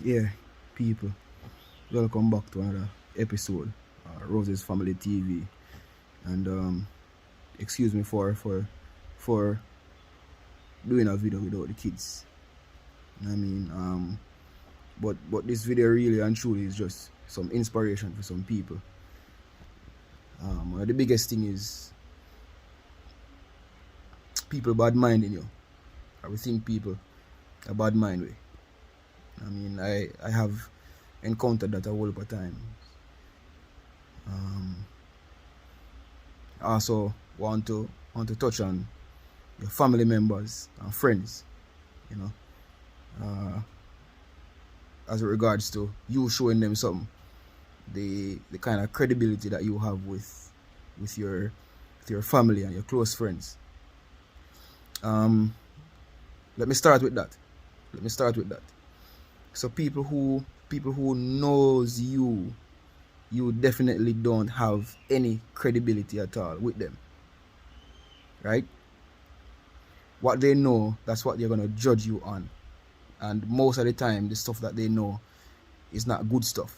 Yeah, people, welcome back to another episode, Rose's Family TV. And excuse me for doing a video without the kids. I mean, but this video really and truly is just some inspiration for some people. One of the biggest thing is people bad minding you. I would think people a bad mind way. I mean, I have encountered that a whole lot of time. I also want to touch on your family members and friends, you know, as regards to you showing them something, the kind of credibility that you have with your family and your close friends. Let me start with that. So people who knows you definitely don't have any credibility at all with them, right? What they know, that's what they're gonna judge you on, and most of the time the stuff that they know is not good stuff,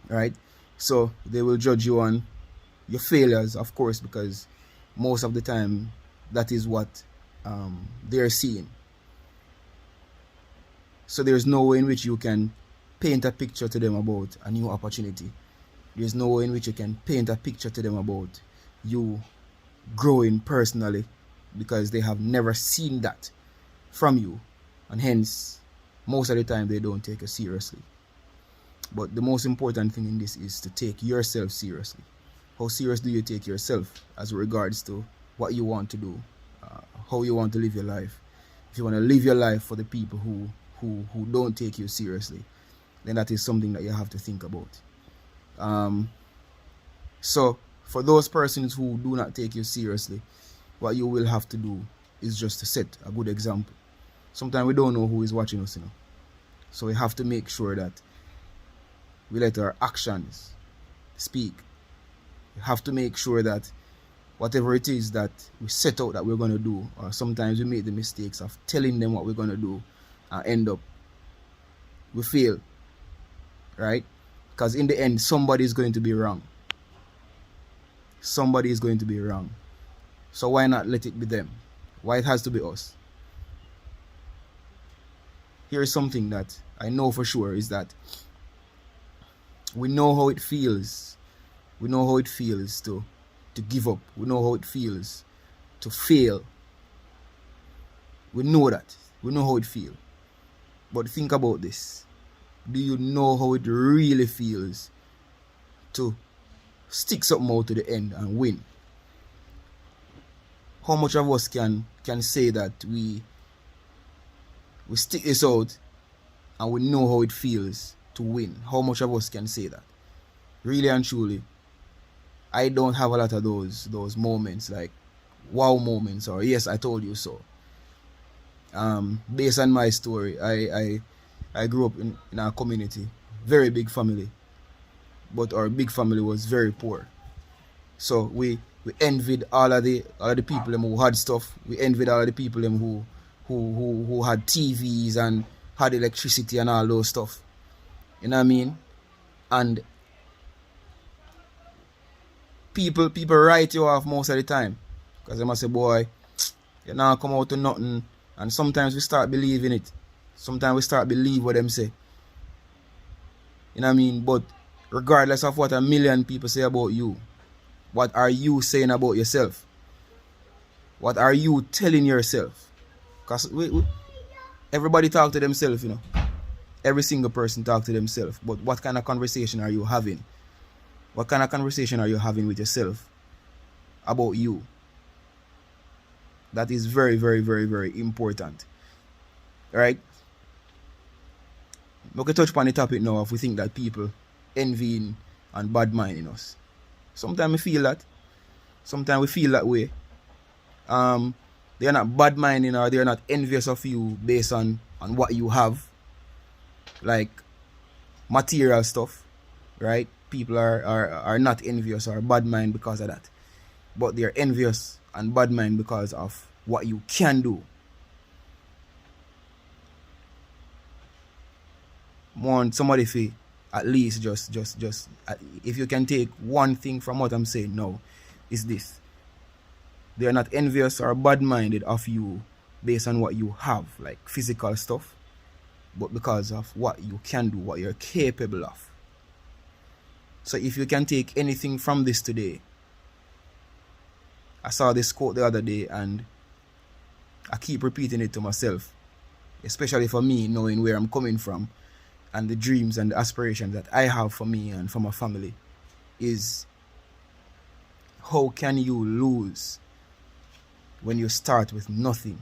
right? So they will judge you on your failures, of course, because most of the time that is what they're seeing. So there's no way in which you can paint a picture to them about a new opportunity. There's no way in which you can paint a picture to them about you growing personally, because they have never seen that from you, and hence most of the time they don't take it seriously. But the most important thing in this is to take yourself seriously. How serious do you take yourself as regards to what you want to do, how you want to live your life? If you want to live your life for the people who don't take you seriously, then that is something that you have to think about. So for those persons who do not take you seriously, what you will have to do is just to set a good example. Sometimes we don't know who is watching us, so we have to make sure that we let our actions speak. We have to make sure that whatever it is that we set out that we're going to do, or sometimes we make the mistakes of telling them what we're going to do and end up we fail, right? Because in the end, somebody is going to be wrong. Somebody is going to be wrong. So why not let it be them? Why it has to be us? Here's something that I know for sure, is that we know how it feels. We know how it feels to give up. We know how it feels to fail. We know that. We know how it feels. But think about this. Do you know how it really feels to stick something out to the end and win? How much of us can say that we stick this out and we know how it feels to win? How much of us can say that? Really and truly, I don't have a lot of those moments, like wow moments, or yes, I told you so. Based on my story, I grew up in a community, very big family, but our big family was very poor. So we envied all of the people who had stuff. We envied all of the people who had TVs and had electricity and all those stuff. You know what I mean? And people write you off most of the time, because they must say, boy, you now come out to nothing. And sometimes we start believing it. Sometimes we start believe what them say. You know what I mean? But regardless of what a million people say about you, what are you saying about yourself? What are you telling yourself? Because everybody talk to themselves, Every single person talk to themselves. But what kind of conversation are you having? What kind of conversation are you having with yourself about you? That is very, very, very, very important. Right? We can touch upon the topic now if we think that people envying and bad minding us. Sometimes we feel that. Sometimes we feel that way. They're not bad minding, or they're not envious of you based on what you have, like material stuff, right? People are not envious or bad mind because of that, but they're envious and bad mind because of what you can do. want somebody to at least just if you can take one thing from what I'm saying now, is this: they are not envious or bad-minded of you based on what you have, like physical stuff, but because of what you can do, what you're capable of. So if you can take anything from this today, I saw this quote the other day and I keep repeating it to myself, especially for me, knowing where I'm coming from and the dreams and the aspirations that I have for me and for my family, is how can you lose when you start with nothing?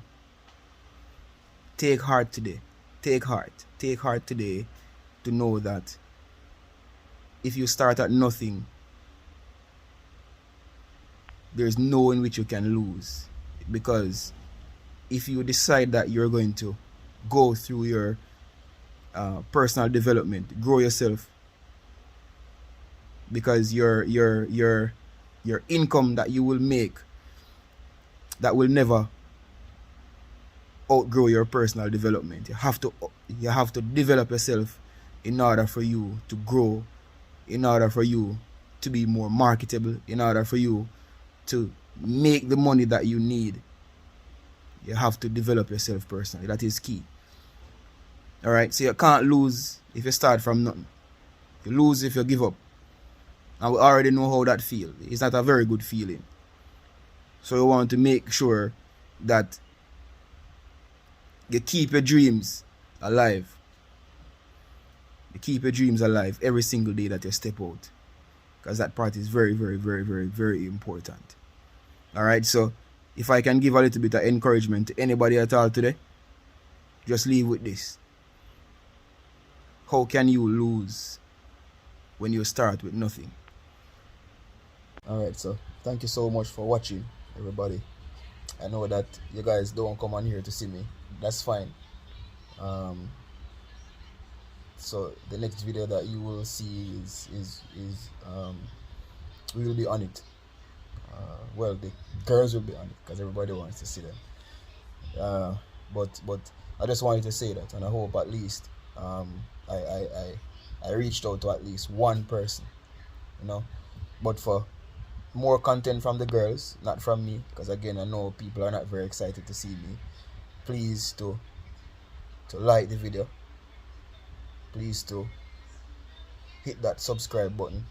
Take heart today. Take heart. Take heart today to know that if you start at nothing, there's no in which you can lose. Because if you decide that you're going to go through your personal development, grow yourself, because your income that you will make, that will never outgrow your personal development. You have to develop yourself in order for you to grow, in order for you to be more marketable, in order for you to make the money that you need. You have to develop yourself personally. That is key. Alright, so you can't lose if you start from nothing. You lose if you give up. And we already know how that feels. It's not a very good feeling. So you want to make sure that you keep your dreams alive. You keep your dreams alive every single day that you step out. Because that part is very, very, very, very, very important. Alright, so if I can give a little bit of encouragement to anybody at all today, just leave with this. How can you lose when you start with nothing? Alright, so thank you so much for watching, everybody. I know that you guys don't come on here to see me. That's fine. So the next video that you will see is we will be on it. Well, the girls will be on it because everybody wants to see them. But I just wanted to say that, and I hope at least I reached out to at least one person, you know. But for more content from the girls, not from me, because again, I know people are not very excited to see me. Please to like the video. Please to hit that subscribe button.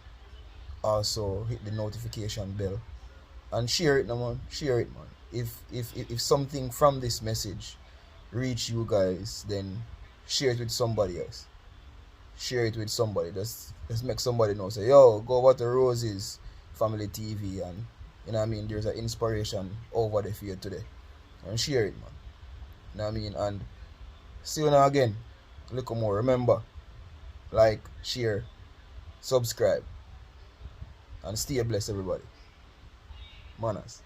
Also hit the notification bell and share it, man. Share it, man. If something from this message reach you guys, then share it with somebody else. Share it with somebody. Just make somebody know. Say, yo, go over to Rose's Family TV, and you know what I mean, there's an inspiration over there for you today. And share it, man. You know what I mean? And see you now again. Look more. Remember, like, share, subscribe, and stay blessed, everybody. Manners.